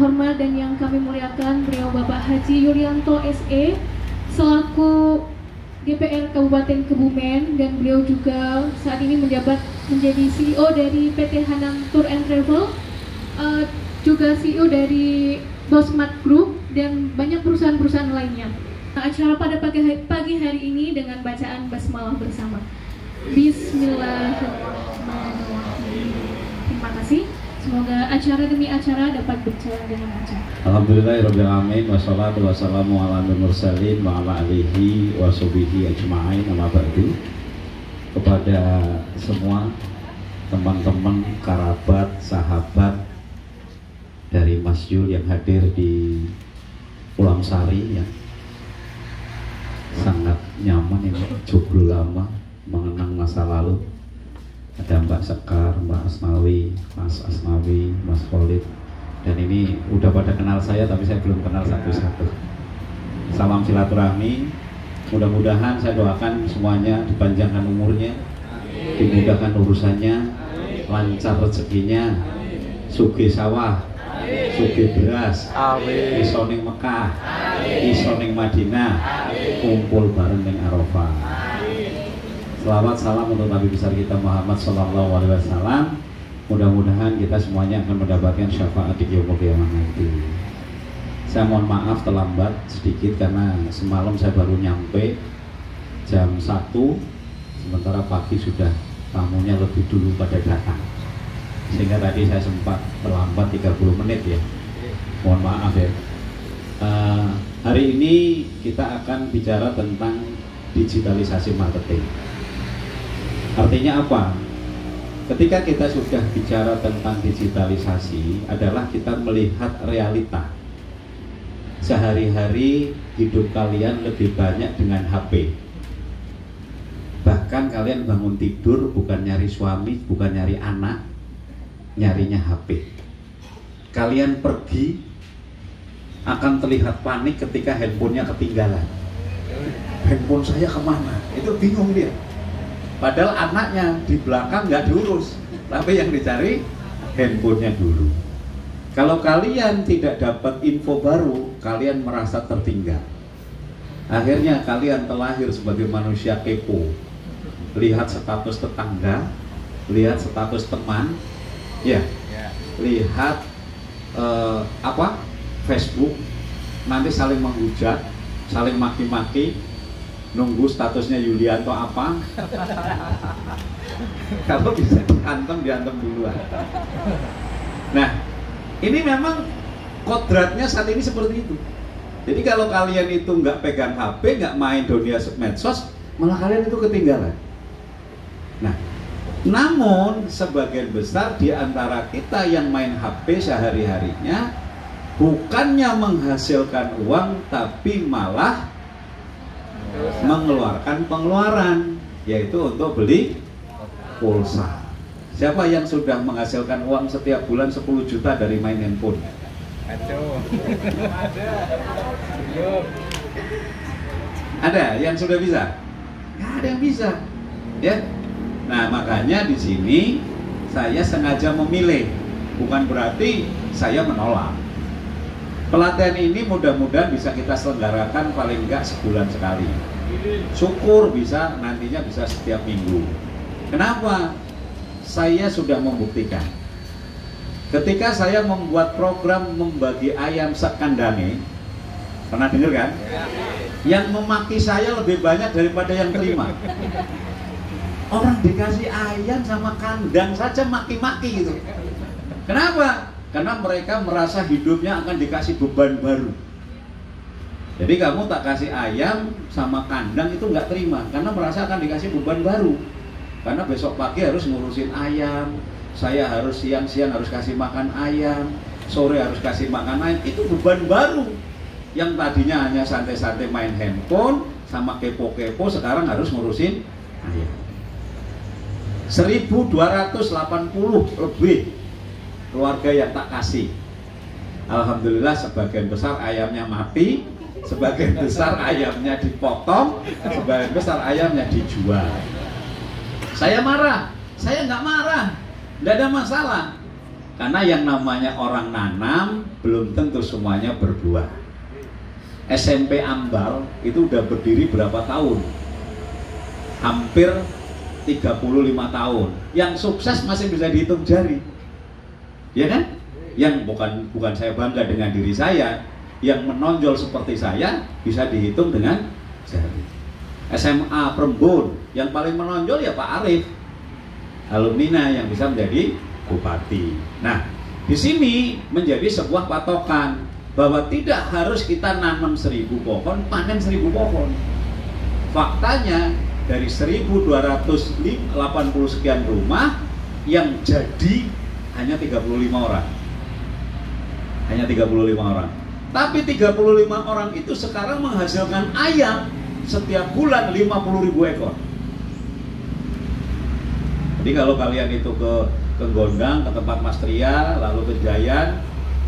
terhormat dan yang kami muliakan, beliau Bapak Haji Yulianto SE selaku DPR Kabupaten Kebumen, dan beliau juga saat ini menjabat menjadi CEO dari PT Hanam Tour and Travel, juga CEO dari Bosmat Group dan banyak perusahaan-perusahaan lainnya. Acara pada pagi hari ini dengan bacaan basmalah bersama. Bismillahirrahmanirrahim. Terima kasih. Semoga acara demi acara dapat berjalan dengan lancar. Alhamdulillahirabbil alamin wassalatu wassalamu ala mursalin wa ala alihi wa sahbihi ajma'in amma ba'du. Kepada semua teman-teman, kerabat, sahabat dari Mas Yul yang hadir di Pulang Sari, ya, sangat nyaman ini, cukup lama mengenang masa lalu. Ada Mbak Sekar, Mbak Asnawi, Mas Asnawi, Mas Khalid, dan ini udah pada kenal saya tapi saya belum kenal satu-satu. Salam silaturahmi, mudah-mudahan saya doakan semuanya dipanjangkan umurnya, dimudahkan urusannya, lancar rezekinya, sugih sawah, sugih beras, isoning Mekah, isoning Madinah, kumpul bareng dengan Arafah. Selawat salam untuk Nabi besar kita Muhammad Sallallahu Alaihi Wasallam. Mudah-mudahan kita semuanya akan mendapatkan syafaat di yaumul qiyamah nanti. Saya mohon maaf terlambat sedikit karena semalam saya baru nyampe jam 1, sementara pagi sudah tamunya lebih dulu pada datang, sehingga tadi saya sempat terlambat 30 menit ya. Mohon maaf ya. Hari ini kita akan bicara tentang digitalisasi marketing. Artinya apa? Ketika kita sudah bicara tentang digitalisasi adalah kita melihat realita. Sehari-hari hidup kalian lebih banyak dengan HP. Bahkan kalian bangun tidur bukan nyari suami, bukan nyari anak, nyarinya HP. Kalian pergi akan terlihat panik ketika handphonenya ketinggalan. Handphone saya kemana? Itu bingung dia. Padahal anaknya di belakang nggak diurus, tapi yang dicari handphonenya dulu. Kalau kalian tidak dapat info baru, kalian merasa tertinggal. Akhirnya kalian terlahir sebagai manusia kepo. Lihat status tetangga, lihat status teman, ya, lihat Facebook, nanti saling menghujat, saling maki-maki. Nunggu statusnya Yulianto apa. Kalau bisa diantem duluan. Nah, ini memang kodratnya saat ini seperti itu. Jadi kalau kalian itu nggak pegang HP, nggak main dunia medsos, malah kalian itu ketinggalan. Nah, namun sebagian besar di antara kita yang main HP sehari-harinya bukannya menghasilkan uang, tapi malah mengeluarkan pengeluaran, yaitu untuk beli pulsa. Siapa yang sudah menghasilkan uang setiap bulan 10 juta dari main handphone? Ada yang sudah bisa? Nggak ada yang bisa, ya. Nah, makanya di sini saya sengaja memilih, bukan berarti saya menolak. Pelatihan ini mudah-mudahan bisa kita selenggarakan paling enggak sebulan sekali. Syukur bisa nantinya bisa setiap minggu. Kenapa? Saya sudah membuktikan. Ketika saya membuat program membagi ayam sekandane, pernah dengar kan? Yang memaki saya lebih banyak daripada yang terima. Orang dikasih ayam sama kandang saja maki-maki gitu. Kenapa? Karena mereka merasa hidupnya akan dikasih beban baru. Jadi kamu tak kasih ayam sama kandang itu nggak terima, karena merasa akan dikasih beban baru. Karena besok pagi harus ngurusin ayam, saya harus siang-siang harus kasih makan ayam, sore harus kasih makan ayam. Itu beban baru. Yang tadinya hanya santai-santai main handphone sama kepo-kepo, sekarang harus ngurusin ayam. 1280 lebih keluarga yang tak kasih. Alhamdulillah sebagian besar ayamnya mati, sebagian besar ayamnya dipotong, sebagian besar ayamnya dijual. Saya marah? Saya nggak marah, nggak ada masalah. Karena yang namanya orang nanam belum tentu semuanya berbuah. SMP Ambal itu udah berdiri berapa tahun? Hampir 35 tahun. Yang sukses masih bisa dihitung jari. Ya kan? Yang bukan saya bangga dengan diri saya, yang menonjol seperti saya bisa dihitung dengan jari. SMA Prembon yang paling menonjol ya Pak Arif, alumni yang bisa menjadi bupati. Nah, di sini menjadi sebuah patokan bahwa tidak harus kita nanam 1000 pohon, panen 1000 pohon. Faktanya dari 1280 sekian rumah yang jadi hanya 35 orang. Hanya 35 orang. Tapi 35 orang itu sekarang menghasilkan ayam setiap bulan 50.000 ekor. Jadi kalau kalian itu ke Gondang, ke tempat Mas Tria, lalu ke Jayan,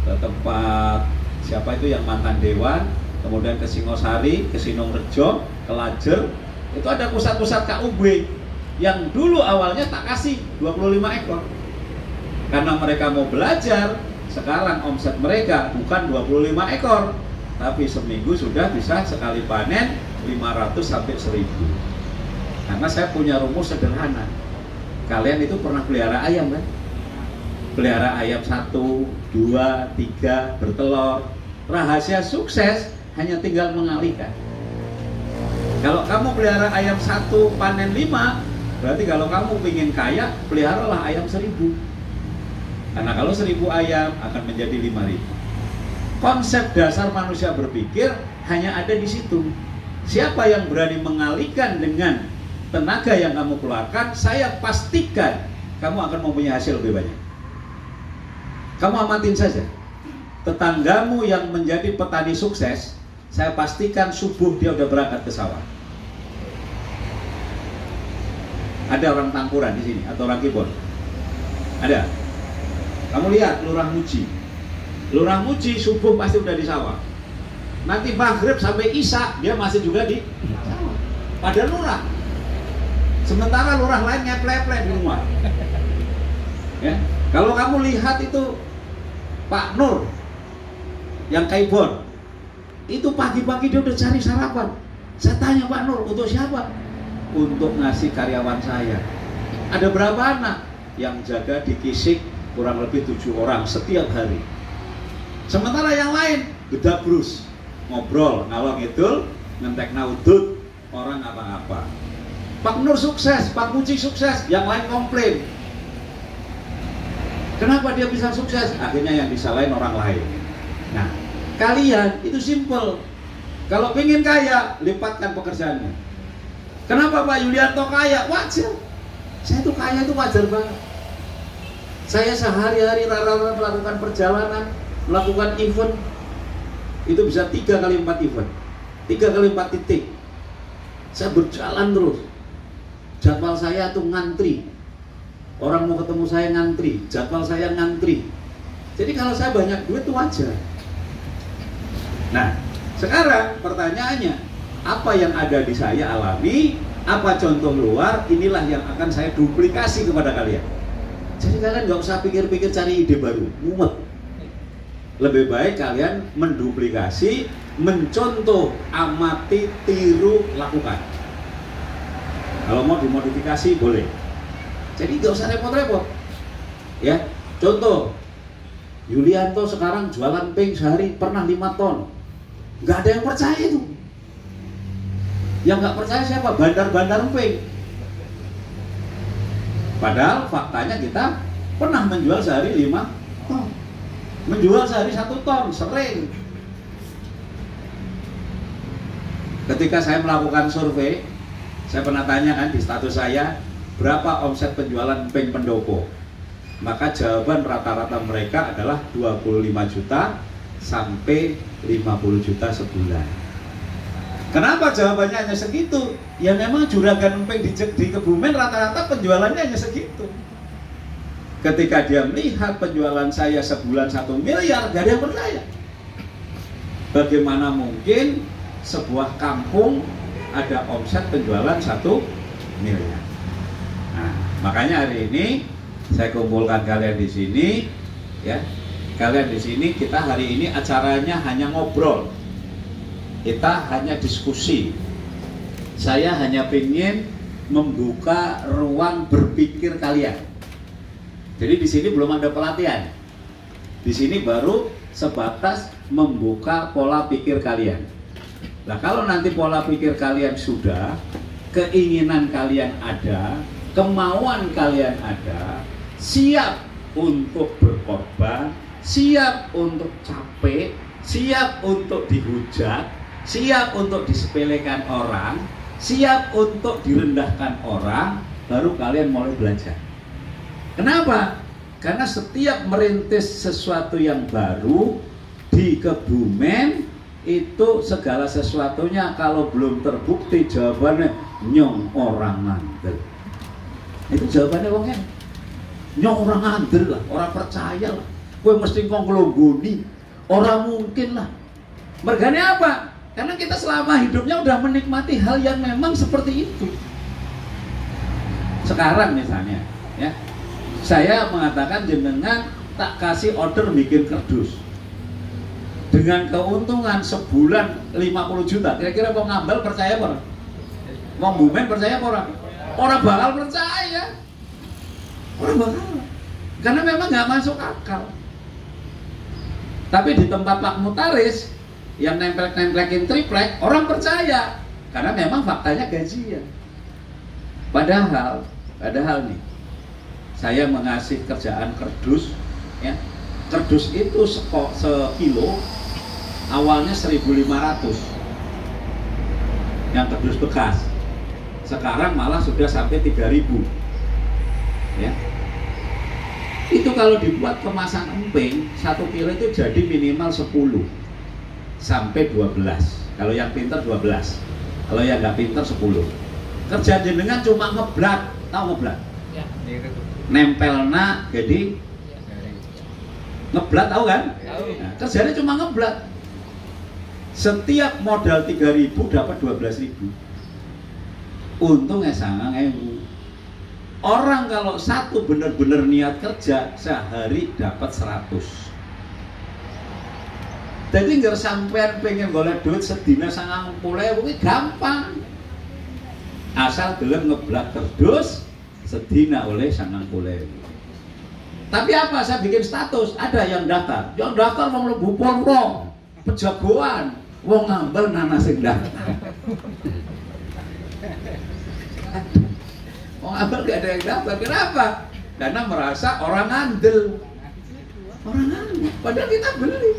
ke tempat siapa itu yang mantan dewan, kemudian ke Singosari, ke Sinongrejo, ke Lajer, itu ada pusat-pusat KUB yang dulu awalnya tak kasih 25 ekor. Karena mereka mau belajar, sekarang omset mereka bukan 25 ekor, tapi seminggu sudah bisa sekali panen 500 sampai 1000. Karena saya punya rumus sederhana. Kalian itu pernah pelihara ayam kan? Pelihara ayam 1, 2, 3 bertelur. Rahasia sukses hanya tinggal mengalihkan. Kalau kamu pelihara ayam 1 panen 5, berarti kalau kamu ingin kaya, peliharalah ayam 1000. Karena kalau 1000 ayam akan menjadi 5000. Konsep dasar manusia berpikir hanya ada di situ. Siapa yang berani mengalihkan dengan tenaga yang kamu keluarkan, saya pastikan kamu akan mempunyai hasil lebih banyak. Kamu amatin saja. Tetanggamu yang menjadi petani sukses, saya pastikan subuh dia udah berangkat ke sawah. Ada orang Tangkuran di sini atau orang Kibon? Ada. Kamu lihat Lurah Muji. Lurah Muji subuh pasti udah di sawah. Nanti maghrib sampai isya dia masih juga di sawah. Pada lurah. Sementara lurah lain ngeple-ple di rumah. Ya. Kalau kamu lihat itu Pak Nur yang Kaibon, itu pagi-pagi dia udah cari sarapan. Saya tanya Pak Nur, untuk siapa? Untuk ngasih karyawan saya. Ada berapa anak? Yang jaga di Kisik kurang lebih 7 orang setiap hari. Sementara yang lain gedabrus, ngobrol, ngalor ngidul, ngentek naudut, orang apa-apa. Pak Nur sukses, Pak Muji sukses, yang lain komplain. Kenapa dia bisa sukses? Akhirnya yang disalahin orang lain. Nah, kalian itu simple. Kalau pengen kaya, lipatkan pekerjaannya. Kenapa Pak Yulianto kaya? Wajar. Saya tuh kaya itu wajar banget. Saya sehari-hari rara-rara melakukan perjalanan, melakukan event, itu bisa 3 kali 4 event, 3 kali 4 titik. Saya berjalan terus. Jadwal saya tuh ngantri. Orang mau ketemu saya ngantri, jadwal saya ngantri. Jadi kalau saya banyak duit itu wajar. Nah, sekarang pertanyaannya, apa yang ada di saya alami, apa contoh luar, inilah yang akan saya duplikasi kepada kalian. Jadi kalian nggak usah pikir-pikir cari ide baru, mumet. Lebih baik kalian menduplikasi, mencontoh, amati, tiru, lakukan. Kalau mau dimodifikasi boleh. Jadi nggak usah repot-repot. Ya, contoh, Yulianto sekarang jualan pink sehari pernah 5 ton. Nggak ada yang percaya itu. Yang nggak percaya siapa? Bandar-bandar pink. Padahal faktanya kita pernah menjual sehari 5 ton. Menjual sehari 1 ton, sering. Ketika saya melakukan survei, saya pernah tanya kan di status saya, berapa omset penjualan pink pendopo? Maka jawaban rata-rata mereka adalah 25 juta sampai 50 juta sebulan. Kenapa jawabannya hanya segitu? Ya memang juragan emping di Kebumen rata-rata penjualannya hanya segitu. Ketika dia melihat penjualan saya sebulan 1 miliar, gak ada yang percaya. Bagaimana mungkin sebuah kampung ada omset penjualan 1 miliar? Nah, makanya hari ini saya kumpulkan kalian di sini ya. Kalian di sini, kita hari ini acaranya hanya ngobrol, kita hanya diskusi. Saya hanya ingin membuka ruang berpikir kalian. Jadi di sini belum ada pelatihan. Di sini baru sebatas membuka pola pikir kalian. Nah, kalau nanti pola pikir kalian sudah, keinginan kalian ada, kemauan kalian ada, siap untuk berkorban, siap untuk capek, siap untuk dihujat, siap untuk disepelekan orang, siap untuk direndahkan orang, baru kalian mulai belajar. Kenapa? Karena setiap merintis sesuatu yang baru di Kebumen, itu segala sesuatunya kalau belum terbukti jawabannya nyong orang ngandel. Itu jawabannya wongnya nyong orang ngandel lah, orang percaya lah, gue mesti ngelonggoni, orang mungkin lah. Merganya apa? Karena kita selama hidupnya udah menikmati hal yang memang seperti itu. Sekarang misalnya ya, saya mengatakan jenengan tak kasih order bikin kerdus dengan keuntungan sebulan 50 juta, kira-kira mau ngambal percaya apa? Mau Bumen percaya apa orang? Orang bakal percaya. Orang bakal. Karena memang nggak masuk akal. Tapi di tempat Pak Mutaris yang nempel-nempelekin triplek, orang percaya. Karena memang faktanya gajian. Padahal nih, saya mengasih kerjaan kerdus, ya. Kerdus itu sekilo awalnya 1.500 yang kerdus bekas, sekarang malah sudah sampai 3.000 ya. Itu kalau dibuat kemasan emping 1 kilo itu jadi minimal 10 sampai 12, kalau yang pinter 12, kalau yang nggak pinter 10. Kerja jenengan cuma ngeblat, tahu ngeblat? Ya. Nempelna jadi ngeblat, tahu kan? Nah, kerjanya cuma ngeblat. Setiap modal 3.000 dapat 12.000. Untungnya sangat ewu. Orang kalau satu benar-benar niat kerja sehari dapat 100. Jadi nggak sampean pengen golek duit sedina 90.000 kuwi gampang. Asal gelem ngeblat kerdus sedina oleh 90.000. Tapi apa? Saya bikin status, ada yang daftar. Yang daftar mau mlebu poro, pejagoan, wong ngambel nana sing daftar. Wong ngambel gak ada yang daftar. Kenapa? Karena merasa orang ngandel. Orang ngandel. Padahal kita beli.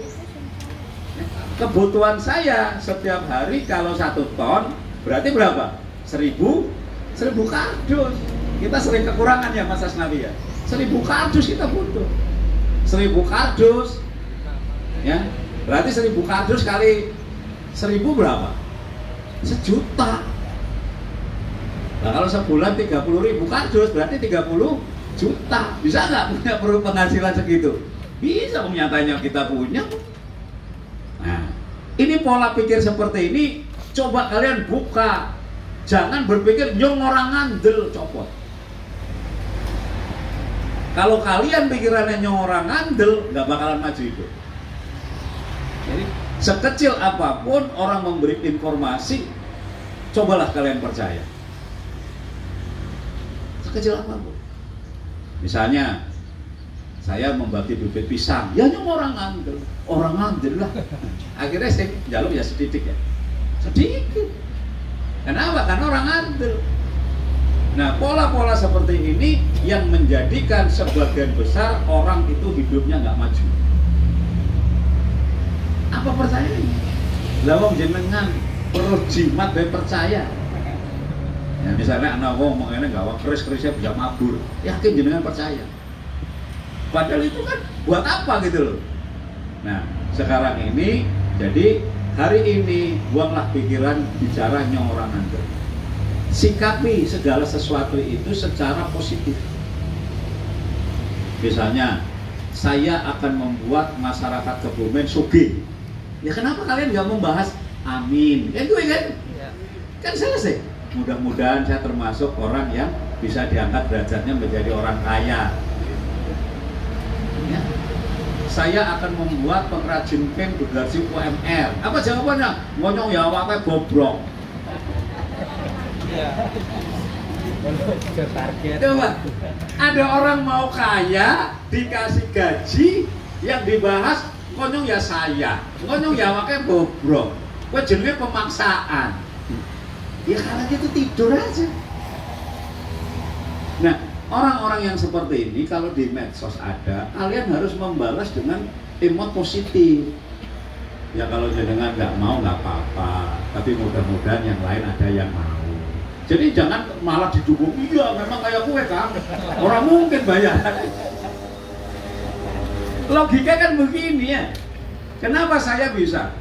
Kebutuhan saya setiap hari kalau 1 ton berarti berapa? 1.000 kardus. Kita sering kekurangan ya Mas Asnawi ya. 1.000 kardus kita butuh. 1.000 kardus ya, berarti 1.000 kardus kali 1.000 berapa? 1 juta. Nah kalau sebulan 30.000 kardus berarti 30 juta. Bisa nggak punya perlu penghasilan segitu? Bisa, nyatanya kita punya. Nah ini pola pikir seperti ini coba kalian buka. Jangan berpikir nyong orang ngandel, copot. Kalau kalian pikirannya nyong orang ngandel, nggak bakalan maju itu. Jadi sekecil apapun orang memberi informasi, cobalah kalian percaya. Sekecil apapun. Misalnya saya membagi bibit pisang, ya nyong orang ngandel lah. Akhirnya saya jaluk ya sedikit ya, sedikit. Kenapa? Karena orang ngandel. Nah, pola-pola seperti ini yang menjadikan sebagian besar orang itu hidupnya nggak maju. Apa percayanya? Lawang jenengan perlu jimat dan percaya. Ya, misalnya anak wong mengenai nggak keris-kerisnya bisa mabur, yakin jenengan percaya. Padahal itu kan buat apa gitu loh. Nah, sekarang ini jadi hari ini buanglah pikiran bicara nyong orang ngandel. Sikapi segala sesuatu itu secara positif. Misalnya, saya akan membuat masyarakat Kebumen sugih. Ya kenapa kalian nggak membahas amin? Kan gue kan? Kan selesai. Mudah-mudahan saya termasuk orang yang bisa diangkat derajatnya menjadi orang kaya. Ya. saya akan membuat pengrajin pin bergaji UMR. Apa jawabannya? Ngonyong ya awake bobrok. Coba, ada orang mau kaya dikasih gaji, yang dibahas ngonyong ya saya, ngonyong ya awake bobrok. Kok jenenge pemaksaan. Ya kalau gitu tidur aja. Nah, orang-orang yang seperti ini kalau di medsos ada, kalian harus membalas dengan emot positif. Ya kalau jenengan nggak mau nggak apa-apa, tapi mudah-mudahan yang lain ada yang mau. Jadi jangan malah didukung, iya memang kayak gue kan, orang mungkin bayar. Logika kan begini ya. Kenapa saya bisa?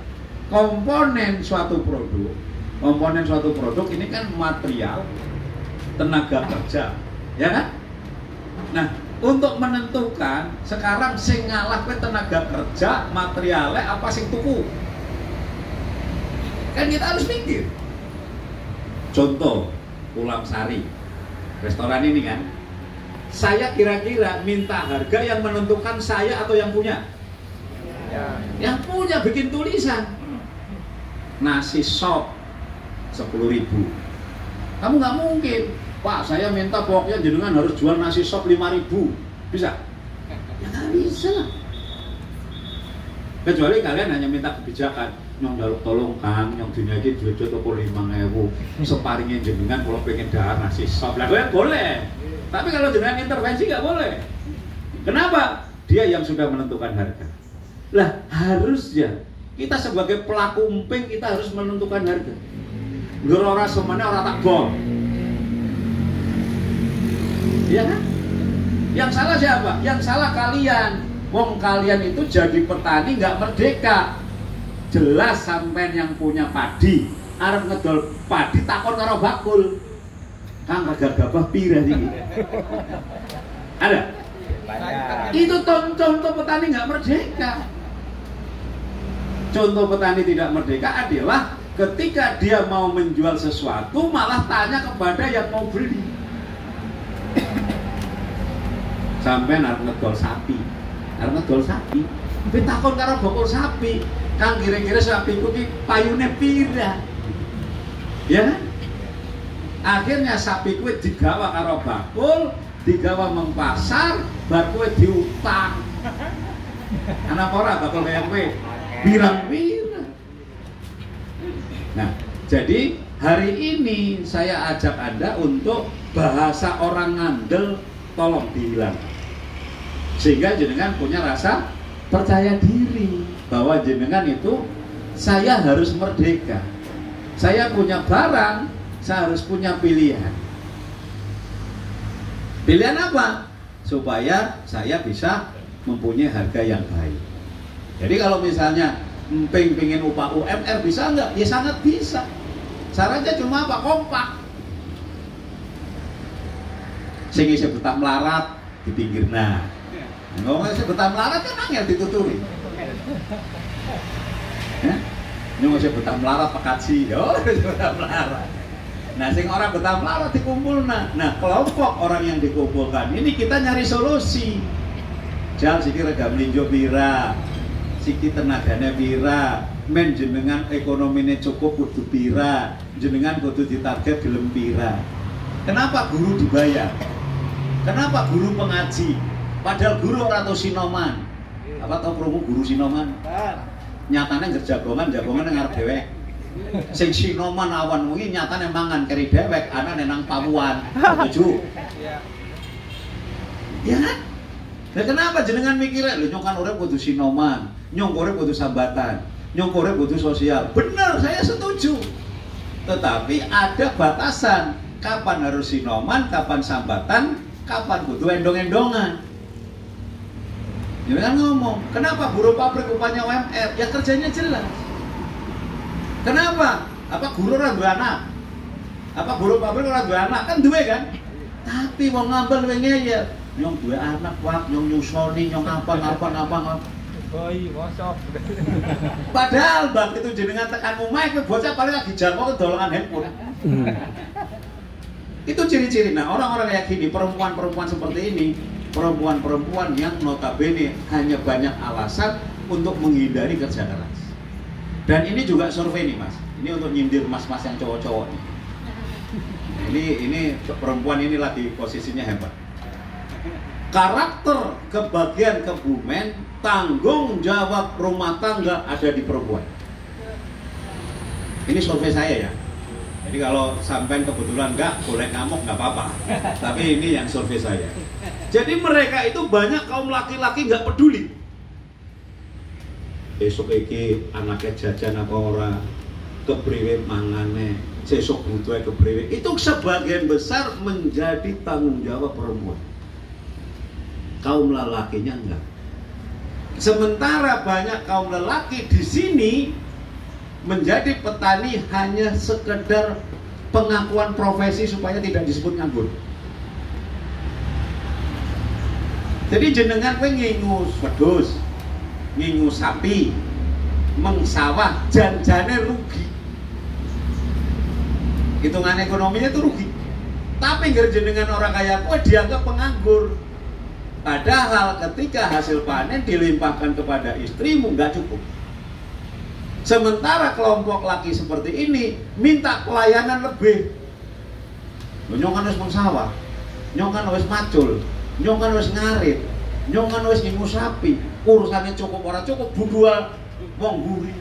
Komponen suatu produk ini kan material, tenaga kerja, ya kan? Nah, untuk menentukan sekarang sing ngalah ke tenaga kerja, materialnya apa sing tuku? Kan kita harus mikir. Contoh, Ulam Sari, restoran ini kan, saya kira-kira minta harga yang menentukan saya atau yang punya? Yang punya bikin tulisan. Nasi sop 10.000. Kamu nggak mungkin, Pak, saya minta pokoknya jenengan harus jual nasi sop 5.000. Bisa? Ya nggak bisa. Kecuali kalian hanya minta kebijakan, nyong jaluk tolong Kang, nyong dunia ini duit toko 5.000, separingnya jenengan kalau pengen dahar nasi sop. Lah boleh. Tapi kalau jenengan intervensi nggak boleh. Kenapa? Dia yang sudah menentukan harga. Lah harusnya kita sebagai pelaku emping kita harus menentukan harga. Ora semene ora tak gol. Iya kan? Yang salah siapa? Yang salah kalian. Wong kalian itu jadi petani nggak merdeka. Jelas sampean yang punya padi, arep ngedol padi takon karo bakul. Kang harga gabah pira iki? Ada? Itu contoh petani nggak merdeka. Contoh petani tidak merdeka adalah ketika dia mau menjual sesuatu malah tanya kepada yang mau beli. Sampai arep ngedol sapi, tapi takon karo bakul sapi, Kang kira-kira sapi ku ki payune pira? Ya kan? Akhirnya sapi ku digawa karo bakul, digawa mempasar, bar kowe diutang. Ana ora bakul kaya kowe? Pirang-pirang. Nah, jadi hari ini saya ajak Anda untuk bahasa orang ngandel tolong dihilang. Sehingga jenengan punya rasa percaya diri bahwa jenengan itu saya harus merdeka. Saya punya barang, saya harus punya pilihan. Pilihan apa? Supaya saya bisa mempunyai harga yang baik. Jadi kalau misalnya pengen upah UMR bisa nggak? Ya sangat bisa. Caranya cuma apa? Kompak. Sing isih betah melarat di pinggirna. Ngomong isih betah melarat kan angel dituturi. Ya? Nyong isih betah melarat pekaji. Yo, betah melarat. Nah, sing orang betah melarat dikumpulna. Nah, kelompok orang yang dikumpulkan ini kita nyari solusi. Jal sikir rega mlinjo pira. Siki tenagane pira, men jenengan ekonomine cukup kudu pira, jenengan kudu ditarget gelem pira. Kenapa guru dibayar? Kenapa guru pengaji? Padahal guru ora tau sinoman. Apa tau krungu guru sinoman? Nyatane ngerjagongan nang ngarep dhewek. Sing sinoman awan wengi nyatane mangan keri dhewek, anane nang pawuan. Setuju? Ya kan? Nah, kenapa jenengan mikirnya, lho nyong kan urip kudu sinoman, nyong urip kudu sambatan, nyong urip kudu sosial. Benar, saya setuju. Tetapi ada batasan, kapan harus sinoman, kapan sambatan, kapan kudu endong-endongan. Jenengan ngomong, kenapa buruh pabrik upahnya UMR? Ya kerjanya jelas. Kenapa? Apa guru ora duwe anak? Apa buruh pabrik ora duwe anak? Kan duwe kan? Tapi wong ngambel luwih ngeyel. Nyong duwe anak wak, nyong nyusoni, nyong apa. Boi, mosok. Padahal bang itu jenengan tekan omah itu bocah paling lagi jangkau dolongan handphone. Itu ciri-ciri. Nah, orang-orang kayak gini, perempuan-perempuan seperti ini, perempuan-perempuan yang notabene hanya banyak alasan untuk menghindari kerja keras. Dan ini juga survei nih Mas, ini untuk nyindir mas-mas yang cowok-cowok nih. Ini perempuan ini lagi posisinya hebat. Karakter kebagian kebumen, tanggung jawab rumah tangga ada di perempuan. Ini survei saya ya. Jadi kalau sampai kebetulan enggak, boleh ngamuk nggak apa-apa. Tapi ini yang survei saya. Jadi mereka itu banyak kaum laki-laki nggak peduli. Besok iki anaknya jajan apa ora, kepriwe mangane, sesuk butuhe kepriwe. Itu sebagian besar menjadi tanggung jawab perempuan. Kaum lelakinya enggak. Sementara banyak kaum lelaki di sini menjadi petani hanya sekedar pengakuan profesi supaya tidak disebut nganggur. Jadi jenengan kowe ngingu wedhus, ngingu sapi, mengsawah, janjane rugi. Hitungan ekonominya itu rugi. Tapi ngger jenengan orang kaya kowe dianggap penganggur. Padahal ketika hasil panen dilimpahkan kepada istrimu nggak cukup. Sementara kelompok laki seperti ini minta pelayanan lebih. Nyong kan wis mengsawah, nyong kan wis macul, nyong kan wis ngarit, nyong kan wis ngingu sapi. Urusannya cukup ora cukup budua wong mburi.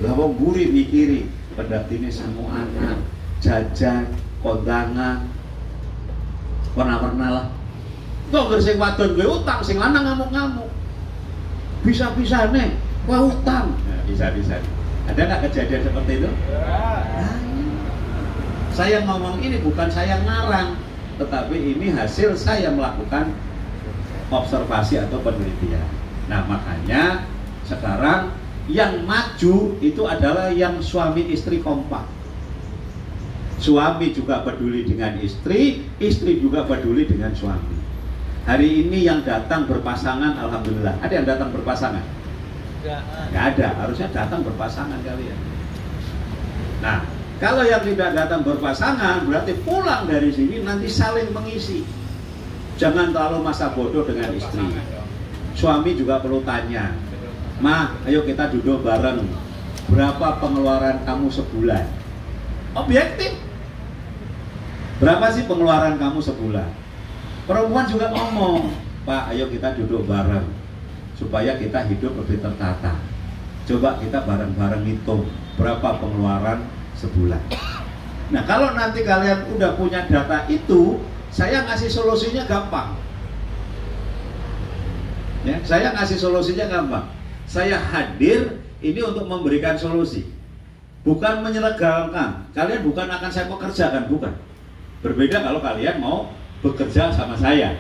Lah wong mburi mikiri pendatine sangu anak, jajan, kondangan. Pernah lah. Kok ngger sing wadon kowe utang, sing lanang ngamuk-ngamuk. Bisa-bisane kowe utang. Nah, bisa-bisa. Ada nggak kejadian seperti itu? Nah, saya ngomong ini bukan saya ngarang, tetapi ini hasil saya melakukan observasi atau penelitian. Nah, makanya sekarang yang maju itu adalah yang suami istri kompak. Suami juga peduli dengan istri, istri juga peduli dengan suami. Hari ini yang datang berpasangan, alhamdulillah. Ada yang datang berpasangan? Nggak ada, harusnya datang berpasangan kalian. Nah, kalau yang tidak datang berpasangan, berarti pulang dari sini nanti saling mengisi. Jangan terlalu masa bodoh dengan istri. Suami juga perlu tanya, "Ma, ayo kita duduk bareng. Berapa pengeluaran kamu sebulan?" Objektif. Berapa sih pengeluaran kamu sebulan? Perempuan juga ngomong, "Pak, ayo kita duduk bareng supaya kita hidup lebih tertata. Coba kita bareng-bareng hitung berapa pengeluaran sebulan." Nah, kalau nanti kalian udah punya data itu, saya ngasih solusinya gampang. Ya, saya ngasih solusinya gampang. Saya hadir ini untuk memberikan solusi, bukan menyelegakan. Kalian bukan akan saya pekerjakan, bukan. Berbeda kalau kalian mau bekerja sama saya.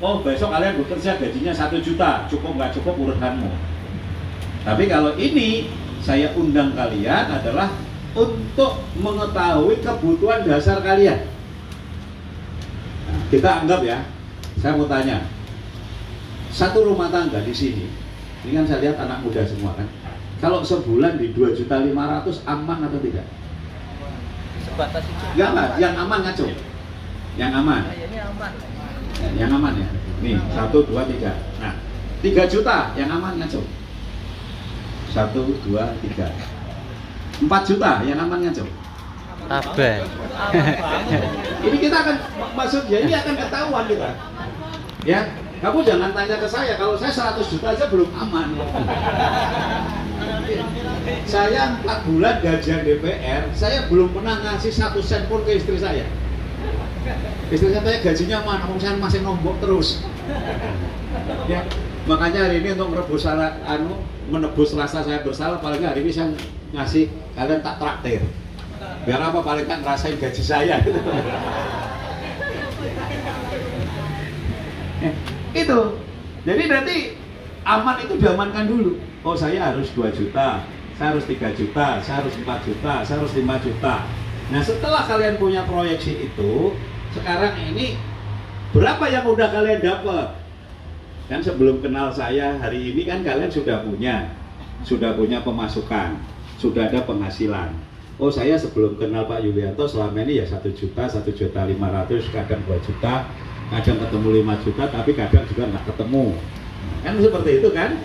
Oh, besok kalian bekerja gajinya 1 juta, cukup nggak cukup urusanmu. Tapi kalau ini saya undang kalian adalah untuk mengetahui kebutuhan dasar kalian. Nah, kita anggap ya, saya mau tanya, satu rumah tangga di sini, ini kan saya lihat anak muda semua kan. Kalau sebulan di 2.500.000 aman atau tidak? Sebatas itu. Enggak lah, yang aman ngaco. Yang aman. Ini aman. Yang aman ya. Nih, 1, 2, 3. Nah, 3 juta yang aman ngaco. 1, 2, 3. 4 juta yang aman ngaco. Aben. Ini kita akan maksudnya ini akan ketahuan kita. Ya, kamu jangan tanya ke saya kalau saya 100 juta aja belum aman. Saya 4 bulan gajian DPR, saya belum pernah ngasih 1 sen pun ke istri saya. Istri saya gajinya mana? Saya masih nombok terus. Ya, makanya hari ini untuk menebus rasa saya bersalah, paling nggak hari ini saya ngasih kalian tak traktir. Biar apa, paling kan ngerasain gaji saya. Itu. Jadi nanti aman itu diamankan dulu. Oh, saya harus 2 juta, saya harus 3 juta, saya harus 4 juta, saya harus 5 juta. Nah, setelah kalian punya proyeksi itu, sekarang ini berapa yang udah kalian dapat? Kan sebelum kenal saya hari ini kan kalian sudah punya pemasukan, sudah ada penghasilan. Oh, saya sebelum kenal Pak Yulianto selama ini ya 1 juta, 1.500.000, kadang 2 juta. Kadang ketemu 5 juta, tapi kadang juga nggak ketemu. Kan seperti itu kan?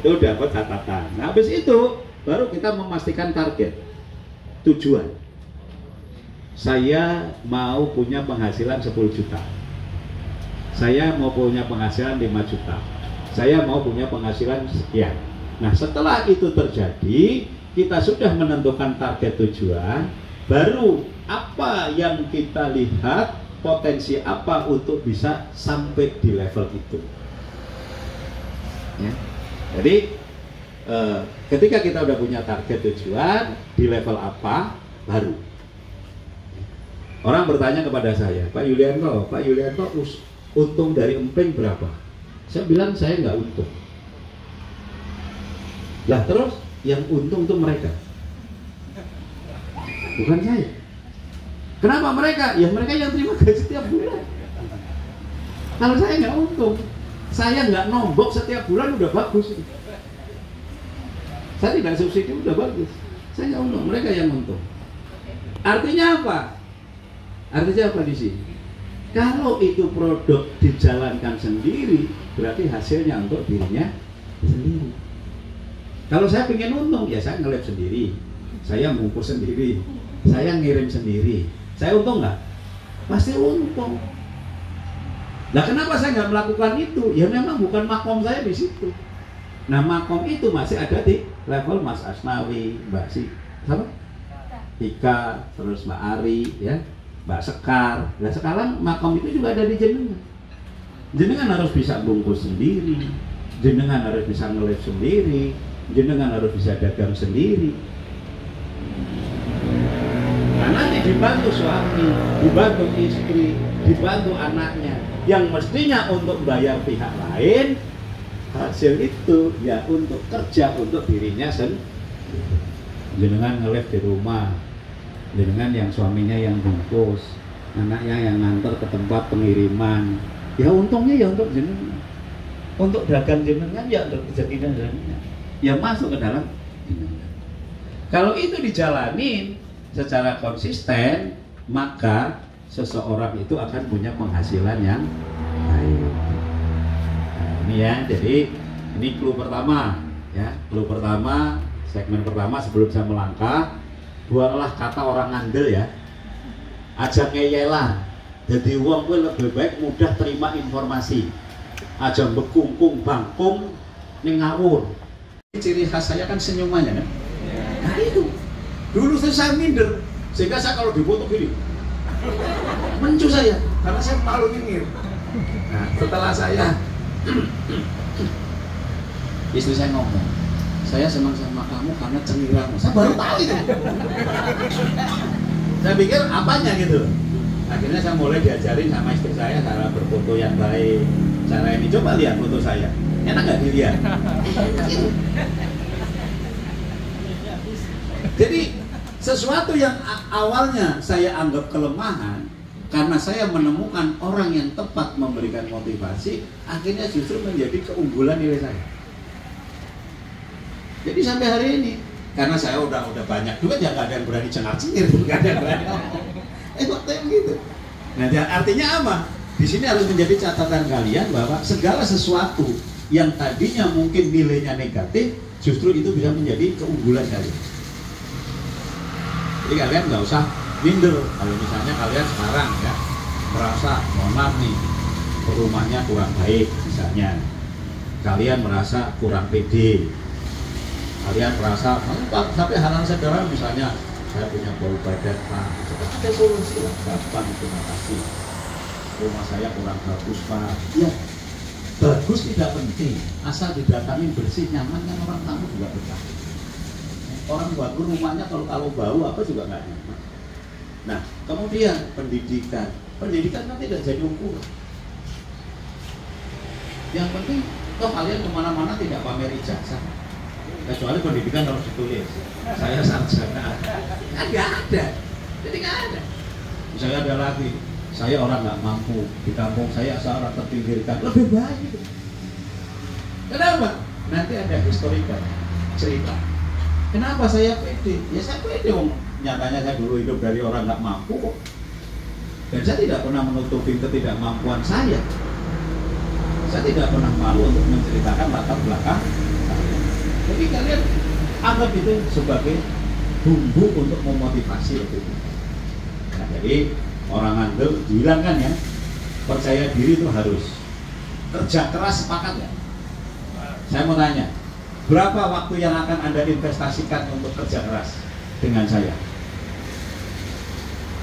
Itu dapat catatan. Nah, habis itu baru kita memastikan target, tujuan. Saya mau punya penghasilan 10 juta. Saya mau punya penghasilan 5 juta. Saya mau punya penghasilan sekian. Nah, setelah itu terjadi, kita sudah menentukan target tujuan, baru apa yang kita lihat, potensi apa untuk bisa sampai di level itu. Ya. Jadi ketika kita udah punya target tujuan di level apa, baru orang bertanya kepada saya, Pak Yulianto, untung dari emping berapa? Saya bilang saya nggak untung. Lah terus yang untung itu mereka, bukan saya. Kenapa mereka? Ya mereka yang terima gaji setiap bulan. Kalau saya nggak untung, saya nggak nombok setiap bulan udah bagus. Saya tidak subsidi udah bagus. Saya nggak untung, mereka yang untung. Artinya apa? Artinya apa di sini? Kalau itu produk dijalankan sendiri, berarti hasilnya untuk dirinya sendiri. Kalau saya ingin untung, ya saya ngelab sendiri, saya mengukur sendiri, saya ngirim sendiri. Saya untung nggak? Pasti untung. Nah, kenapa saya nggak melakukan itu? Ya memang bukan makom saya di situ. Nah, makom itu masih ada di level Mas Asnawi, Mbak siapa? Ika, terus Mbak Ari, ya, Mbak Sekar. Nah, sekarang makom itu juga ada di jenengan. Jenengan harus bisa bungkus sendiri, jenengan harus bisa ngelip sendiri, jenengan harus bisa dagang sendiri. Nah, nanti dibantu suami, dibantu istri, dibantu anaknya. Yang mestinya untuk bayar pihak lain, hasil itu ya untuk kerja untuk dirinya sendiri. Jenengan ngelip di rumah, jenengan yang suaminya yang bungkus, anaknya yang nganter ke tempat pengiriman. Ya untungnya ya untuk jenengan, untuk dagang jenengan ya untuk rezeki jenengan, ya masuk ke dalam jenengan. Kalau itu dijalanin secara konsisten, maka seseorang itu akan punya penghasilan yang baik. Nah, ini ya, jadi ini clue pertama, ya, clue pertama, segmen pertama sebelum saya melangkah, buanglah kata orang ngandel ya, aja ngeyelan. Jadi uang gue lebih baik mudah terima informasi, aja bekungkung bangkung ning ngawur. Ciri khas saya kan senyumannya kan. Nah itu, dulu saya minder, sehingga saya kalau dipoto gini, mencu saya, karena saya malu nyengir. Nah, setelah saya istri saya ngomong, saya senang sama kamu karena cengiramu. Saya baru tahu itu. Saya pikir apanya gitu. Akhirnya saya mulai diajarin sama istri saya cara berfoto yang baik, cara ini. Coba lihat foto saya, enak nggak dilihat? Jadi sesuatu yang awalnya saya anggap kelemahan, karena saya menemukan orang yang tepat memberikan motivasi, akhirnya justru menjadi keunggulan nilai saya. Jadi sampai hari ini, karena saya udah banyak duit, ya nggak ada yang berani cengar-cengir, nggak ada yang berani ngomong. Waktu gitu. Nah, artinya apa? Di sini harus menjadi catatan kalian bahwa segala sesuatu yang tadinya mungkin nilainya negatif, justru itu bisa menjadi keunggulan kalian. Jadi kalian nggak usah minder kalau misalnya kalian sekarang ya merasa mohon maaf nih rumahnya kurang baik, misalnya kalian merasa kurang pede, kalian merasa Pak sampai hal-hal sederhana, misalnya saya punya bau badan Pak, ada solusi lah, gampang, terima kasih, rumah saya kurang bagus Pak. Ya bagus tidak penting, asal didatangi bersih nyaman, kan orang tamu juga betah. Orang bagus rumahnya kalau bau apa juga nggak nyaman. Nah, kemudian pendidikan kan tidak jadi ukuran. Yang penting, toh kalian kemana-mana tidak pamer ijazah, kecuali pendidikan harus ditulis. Saya sarjana, nggak ada. Jadi nggak ada. Misalnya ada lagi, saya orang nggak mampu di kampung saya, orang terpinggirkan, lebih baik. Kenapa? Nanti ada historika cerita. Kenapa saya pede? Ya saya pede, nyatanya saya dulu hidup dari orang nggak mampu kok. Dan saya tidak pernah menutupi ketidakmampuan saya. Saya tidak pernah malu untuk menceritakan latar belakang saya. Jadi kalian anggap itu sebagai bumbu untuk memotivasi lebih. Nah, jadi orang ngandel dihilangkan ya. Percaya diri itu harus. Kerja keras sepakat ya. Saya mau tanya, berapa waktu yang akan Anda investasikan untuk kerja keras dengan saya?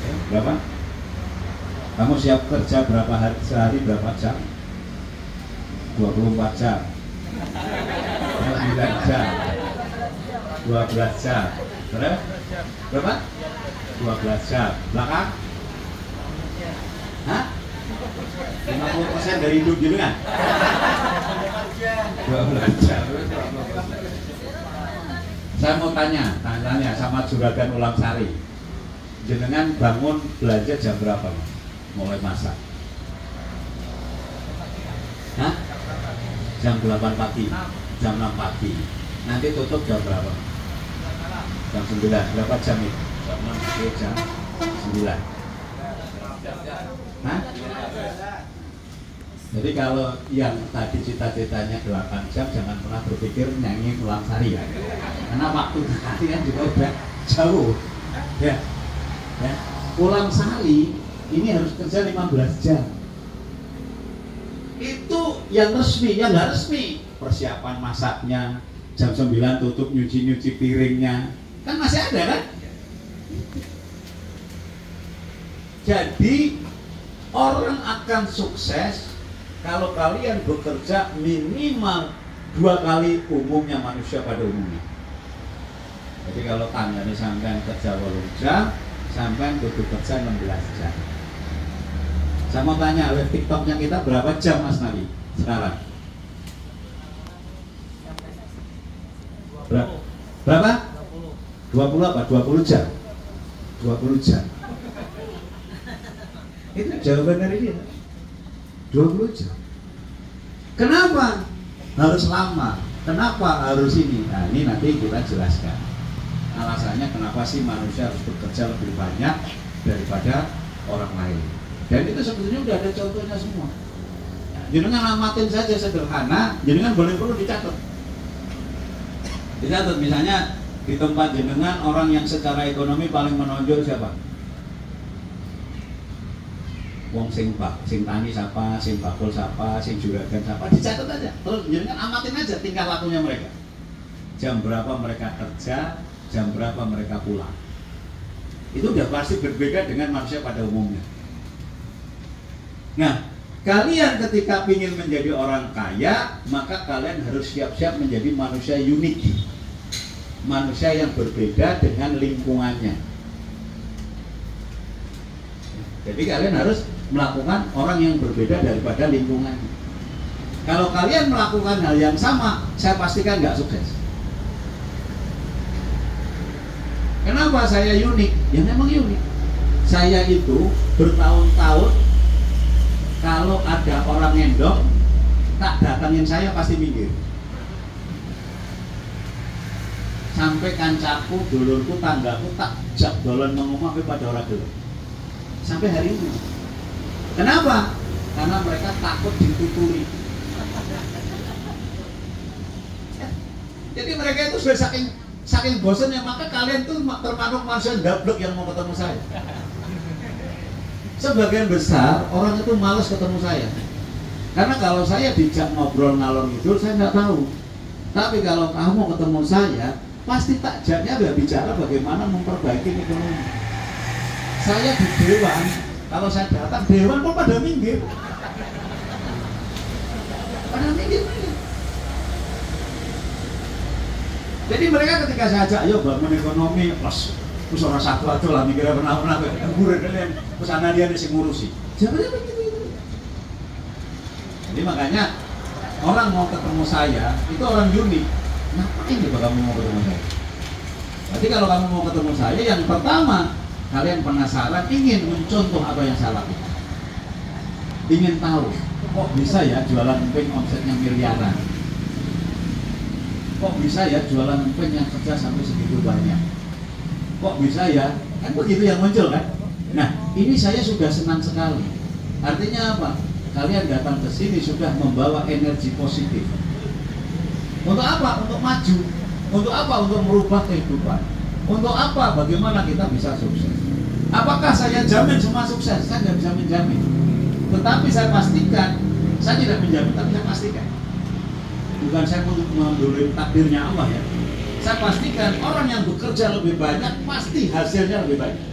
Ya, berapa? Kamu siap kerja berapa hari sehari, berapa jam? 24 jam, 9 jam, 12 jam. Berapa? 12 jam. Belakang? Hah? 50% dari hidup gitu kan? 12 jam. Saya mau tanya sama Juragan Ulam Sari. Jenengan bangun belanja jam berapa, Mas? Mulai masak? Hah? Jam 8 pagi, jam 6 pagi. Nanti tutup jam berapa? Jam 9. Berapa jam itu? Jam 6, jam 9. Hah? Jadi kalau yang tadi cita-citanya 8 jam, jangan pernah berpikir nyanyi Ulam Sari ya. Karena waktu kalian juga udah jauh. Ya. Ulam Sari ini harus kerja 15 jam. Itu yang resmi, yang nggak resmi. Persiapan masaknya, jam 9 tutup nyuci piringnya. Kan masih ada kan? Jadi orang akan sukses kalau kalian bekerja minimal 2 kali umumnya manusia pada umumnya. Jadi kalau tangganya sampai kerja 8 jam, sampai kudu kerja 16 jam. Saya mau tanya, live TikToknya kita berapa jam Mas Nabi sekarang? Berapa? 20 apa? 20 jam? 20 jam. Itu jawaban dari dia. 20 jam. Kenapa harus lama? Kenapa harus ini? Nah, ini nanti kita jelaskan. Alasannya kenapa sih manusia harus bekerja lebih banyak daripada orang lain. Dan itu sebetulnya udah ada contohnya semua. Jenengan amatin saja sederhana, jenengan boleh perlu dicatat. Dicatat misalnya di tempat jenengan orang yang secara ekonomi paling menonjol siapa? Wong sing tani siapa, sing bakul siapa, sing juragan siapa, dicatat aja. Terus jenengan amatin aja tingkah lakunya mereka. Jam berapa mereka kerja, jam berapa mereka pulang. Itu udah pasti berbeda dengan manusia pada umumnya. Nah, kalian ketika ingin menjadi orang kaya, maka kalian harus siap-siap menjadi manusia unik. Manusia yang berbeda dengan lingkungannya. Jadi kalian harus melakukan orang yang berbeda daripada lingkungannya. Kalau kalian melakukan hal yang sama, saya pastikan nggak sukses. Kenapa saya unik? Ya memang unik. Saya itu bertahun-tahun kalau ada orang ngendong, tak datangin saya pasti minggir. Sampai kancaku, dulurku, tanggaku tak jak dolan mengumah pada orang dulu. Sampai hari ini. Kenapa? Karena mereka takut dituturi. Jadi mereka itu sudah saking bosannya, maka kalian tuh termasuk manusia dablek yang mau ketemu saya. Sebagian besar orang itu malas ketemu saya. Karena kalau saya dijak ngobrol ngalor ngidul, saya nggak tahu. Tapi kalau kamu ketemu saya, pasti takjaknya bicara bagaimana memperbaiki ekonomi. Saya di dewan, kalau saya datang dewan kok pada minggir. Pada minggir. Jadi mereka ketika saya ajak, ayo bangun ekonomi, terus orang satu aja lah mikirnya pernah gugur kalian, terus anak dia sing ngurusi. Jawabannya begitu. Jadi makanya orang mau ketemu saya itu orang unik. Ngapain coba kamu mau ketemu saya? Berarti kalau kamu mau ketemu saya, yang pertama kalian penasaran, ingin mencontoh apa yang saya lakukan. Ingin tahu, kok bisa ya jualan emping omsetnya miliaran? Kok bisa ya jualan emping yang kerja sampai segitu banyak? Kok bisa ya? Kan begitu yang muncul kan? Nah, ini saya sudah senang sekali. Artinya apa? Kalian datang ke sini sudah membawa energi positif. Untuk apa? Untuk maju. Untuk apa? Untuk merubah kehidupan. Untuk apa? Bagaimana kita bisa sukses? Apakah saya jamin semua sukses? Saya nggak bisa menjamin. Tetapi saya pastikan, saya tidak menjamin, tapi saya pastikan. Bukan saya untuk mengambil takdirnya Allah ya. Saya pastikan orang yang bekerja lebih banyak pasti hasilnya lebih banyak.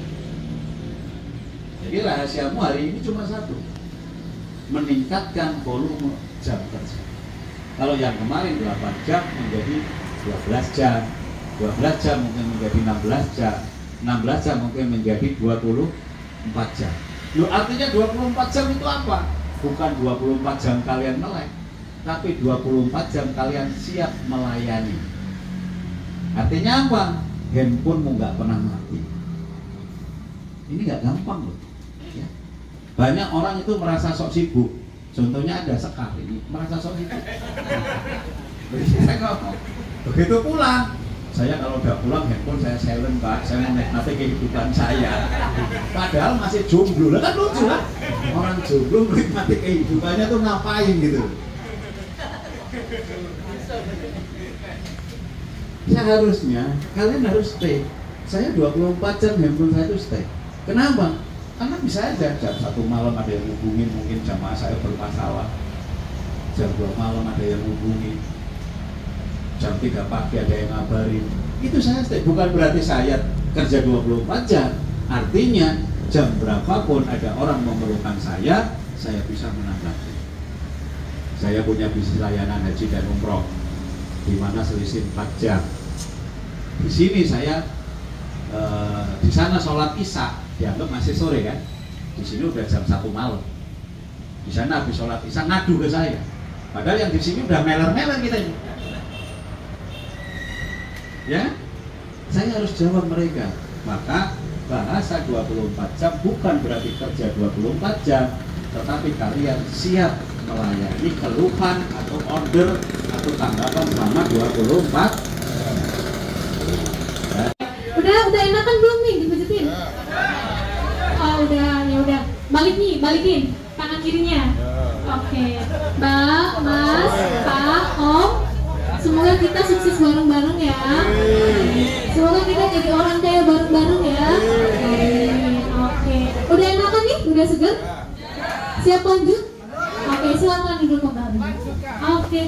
Jadi rahasiamu hari ini cuma satu, meningkatkan volume jam kerja. Kalau yang kemarin 8 jam menjadi 12 jam, 12 jam mungkin menjadi 16 jam, 16 jam mungkin menjadi 24 jam. Loh, artinya 24 jam itu apa? Bukan 24 jam kalian melek, tapi 24 jam kalian siap melayani. Artinya apa? Handphonemu nggak pernah mati. Ini nggak gampang loh. Ya. Banyak orang itu merasa sok sibuk. Contohnya ada Sekar ini merasa sok sibuk. Saya ngomong, begitu pulang, saya kalau udah pulang handphone saya silent Pak, saya menikmati kehidupan saya. Padahal masih jomblo, lah kan lucu lah. Orang jomblo menikmati kehidupannya tuh ngapain gitu? Seharusnya kalian harus stay. Saya 24 jam handphone saya itu stay. Kenapa? Karena bisa aja jam 1 malam ada yang hubungin, mungkin jamaah saya bermasalah. Jam 2 malam ada yang hubungin. Jam 3 pagi ada yang ngabarin. Itu saya stay. Bukan berarti saya kerja 24 jam. Artinya jam berapapun ada orang memerlukan saya bisa menanggapi. Saya punya bisnis layanan haji dan umroh, di mana selisih 4 jam. Di sini saya di sana sholat isya dianggap masih sore kan. Di sini udah jam 1 malam. Di sana habis sholat isya ngadu ke saya. Padahal yang di sini udah meler-meler kita ini. Ya, saya harus jawab mereka. Maka bahasa 24 jam bukan berarti kerja 24 jam, tetapi kalian siap melayani keluhan atau order atau tanggapan selama 24. Udah enakan belum nih dipijetin? Oh udah, ya udah. Balikin tangan kirinya. Oke. Mbak, Mas, Pak, Om, semoga kita sukses bareng-bareng ya. Semoga kita jadi orang kaya bareng-bareng ya. Oke. Udah enakan nih? Udah seger? Siap lanjut? Oke, silakan duduk kembali. Oke.